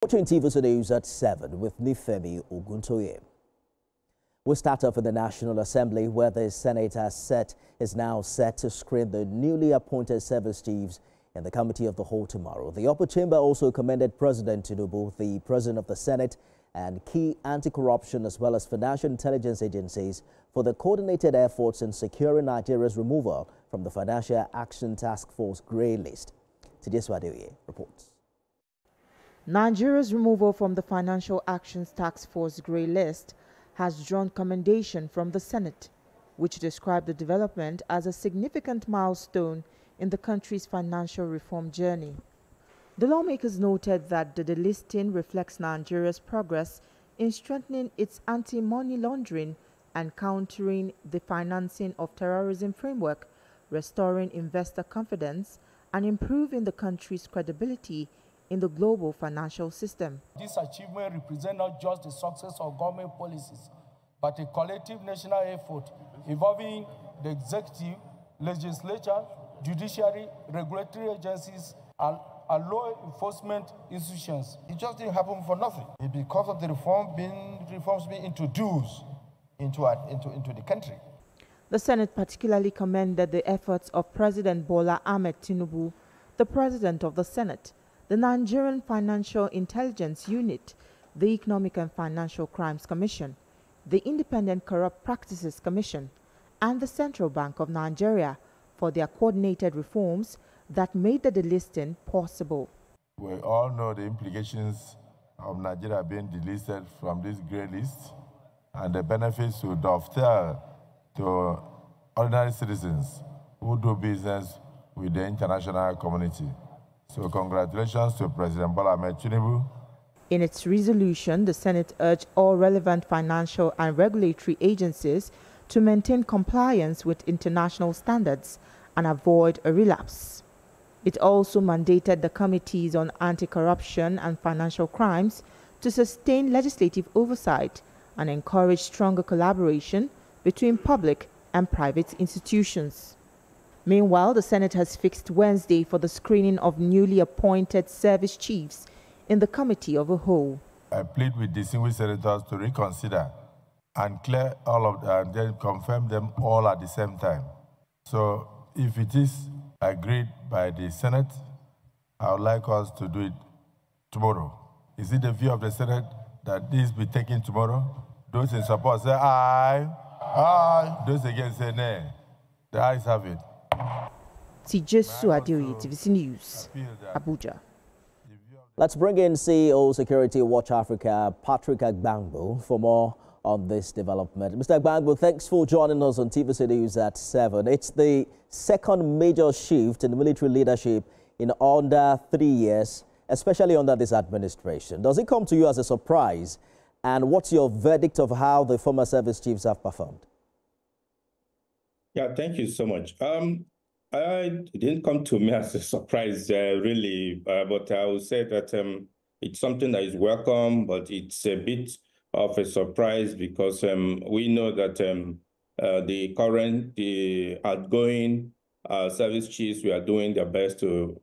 Watching TVC News at 7 with Nifemi Oguntoye. We'll start off with the National Assembly, where the Senate is now set to screen the newly appointed service chiefs in the Committee of the Whole tomorrow. The upper chamber also commended President Tinubu, the President of the Senate, and key anti-corruption as well as financial intelligence agencies for the coordinated efforts in securing Nigeria's removal from the Financial Action Task Force grey list. Tijeswa Adeoye reports. Nigeria's removal from the Financial Actions Task Force grey list has drawn commendation from the Senate, which described the development as a significant milestone in the country's financial reform journey. The lawmakers noted that the delisting reflects Nigeria's progress in strengthening its anti-money laundering and countering the financing of terrorism framework, restoring investor confidence, and improving the country's credibility in the global financial system. This achievement represents not just the success of government policies, but a collective national effort involving the executive, legislature, judiciary, regulatory agencies, and law enforcement institutions. It just didn't happen for nothing. It's because of the reforms being introduced into the country. The Senate particularly commended the efforts of President Bola Tinubu, the President of the Senate, the Nigerian Financial Intelligence Unit, the Economic and Financial Crimes Commission, the Independent Corrupt Practices Commission, and the Central Bank of Nigeria for their coordinated reforms that made the delisting possible. We all know the implications of Nigeria being delisted from this grey list, and the benefits would dovetail to ordinary citizens who do business with the international community. So congratulations to President Bola Tinubu. In its resolution, the Senate urged all relevant financial and regulatory agencies to maintain compliance with international standards and avoid a relapse. It also mandated the committees on anti-corruption and financial crimes to sustain legislative oversight and encourage stronger collaboration between public and private institutions. Meanwhile, the Senate has fixed Wednesday for the screening of newly appointed service chiefs in the Committee of the Whole. I plead with distinguished senators to reconsider and clear all of them and then confirm them all at the same time. So if it is agreed by the Senate, I would like us to do it tomorrow. Is it the view of the Senate that this be taken tomorrow? Those in support say aye. Aye. Those against say nay. The ayes have it. TVC News, Abuja. Let's bring in CEO Security Watch Africa, Patrick Agbangbo, for more on this development. Mr. Agbangbo, thanks for joining us on TVC News at 7. It's the second major shift in military leadership in under 3 years, especially under this administration. Does it come to you as a surprise? And what's your verdict of how the former service chiefs have performed? Yeah, thank you so much. It didn't come to me as a surprise, really, but I would say that it's something that is welcome, but it's a bit of a surprise because we know that the outgoing service chiefs we are doing their best to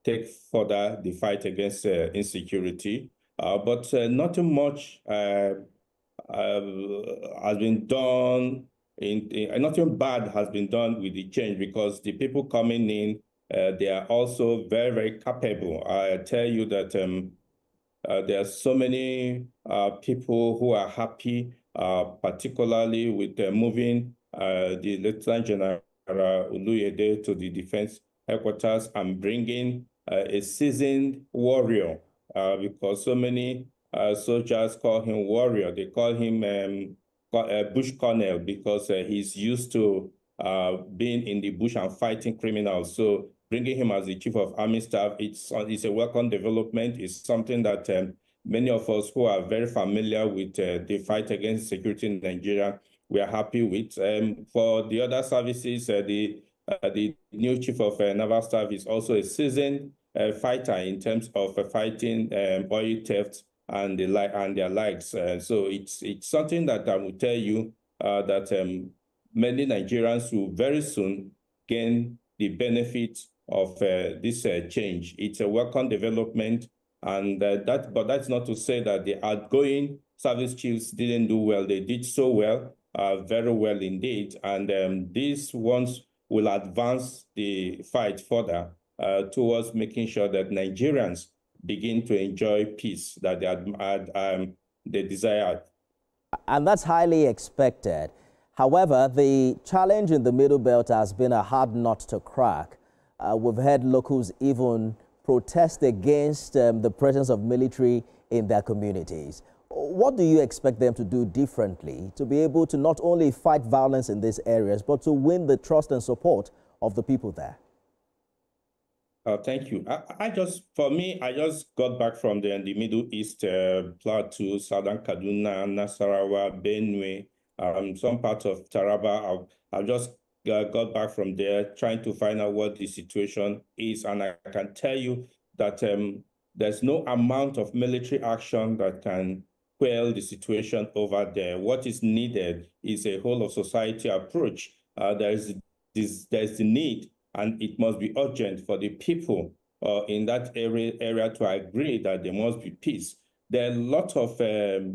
take further the fight against insecurity, but nothing much has been done. Nothing bad has been done with the change because the people coming in, they are also very, very capable. I tell you that there are so many people who are happy, particularly with moving the Lieutenant General Oluyede to the Defense Headquarters and bringing a seasoned warrior because so many soldiers call him warrior. They call him bush colonel because he's used to being in the bush and fighting criminals. So bringing him as the chief of army staff, it's a welcome development. It's something that many of us who are very familiar with the fight against security in Nigeria, we are happy with. For the other services, the new chief of naval staff is also a seasoned fighter in terms of fighting oil theft and their likes. So it's something that I will tell you that many Nigerians will very soon gain the benefit of this change. It's a welcome development. And but that's not to say that the outgoing service chiefs didn't do well. They did so well, very well indeed. And these ones will advance the fight further towards making sure that Nigerians begin to enjoy peace that they desired. And that's highly expected. However, the challenge in the Middle Belt has been a hard nut to crack. We've heard locals even protest against the presence of military in their communities. What do you expect them to do differently to be able to not only fight violence in these areas, but to win the trust and support of the people there? Thank you. I just got back from the Middle East, Plateau, Southern Kaduna, Nasarawa, Benue, some parts of Taraba. I've just got back from there trying to find out what the situation is. And I can tell you that there's no amount of military action that can quell the situation over there. What is needed is a whole of society approach. There's the need, and it must be urgent for the people in that area to agree that there must be peace. There are a lot of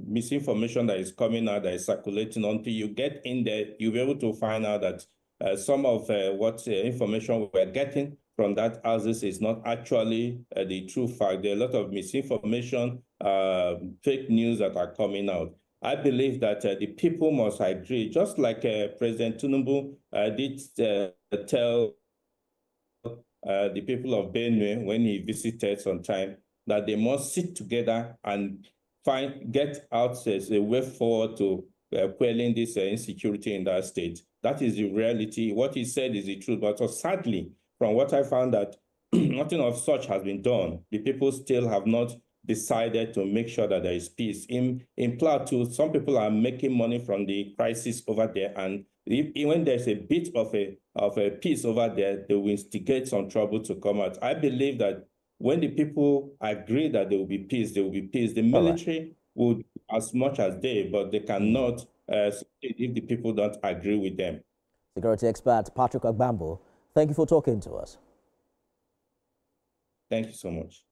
misinformation that is coming out, that is circulating. Until you get in there, you'll be able to find out that some of what information we're getting from that houses is not actually the true fact. There are a lot of misinformation, fake news that are coming out. I believe that the people must agree, just like President Tinubu did tell the people of Benue when he visited sometime, that they must sit together and get out a way forward to quelling this insecurity in that state. That is the reality. What he said is the truth. But sadly, from what I found, that nothing of such has been done. The people still have not decided to make sure that there is peace. In Plateau, some people are making money from the crisis over there, and when there's a bit of a peace over there, they will instigate some trouble to come out. I believe that when the people agree that there will be peace, there will be peace. The military will do as much as they, but they cannot if the people don't agree with them. Security expert Patrick Agbambo, thank you for talking to us. Thank you so much.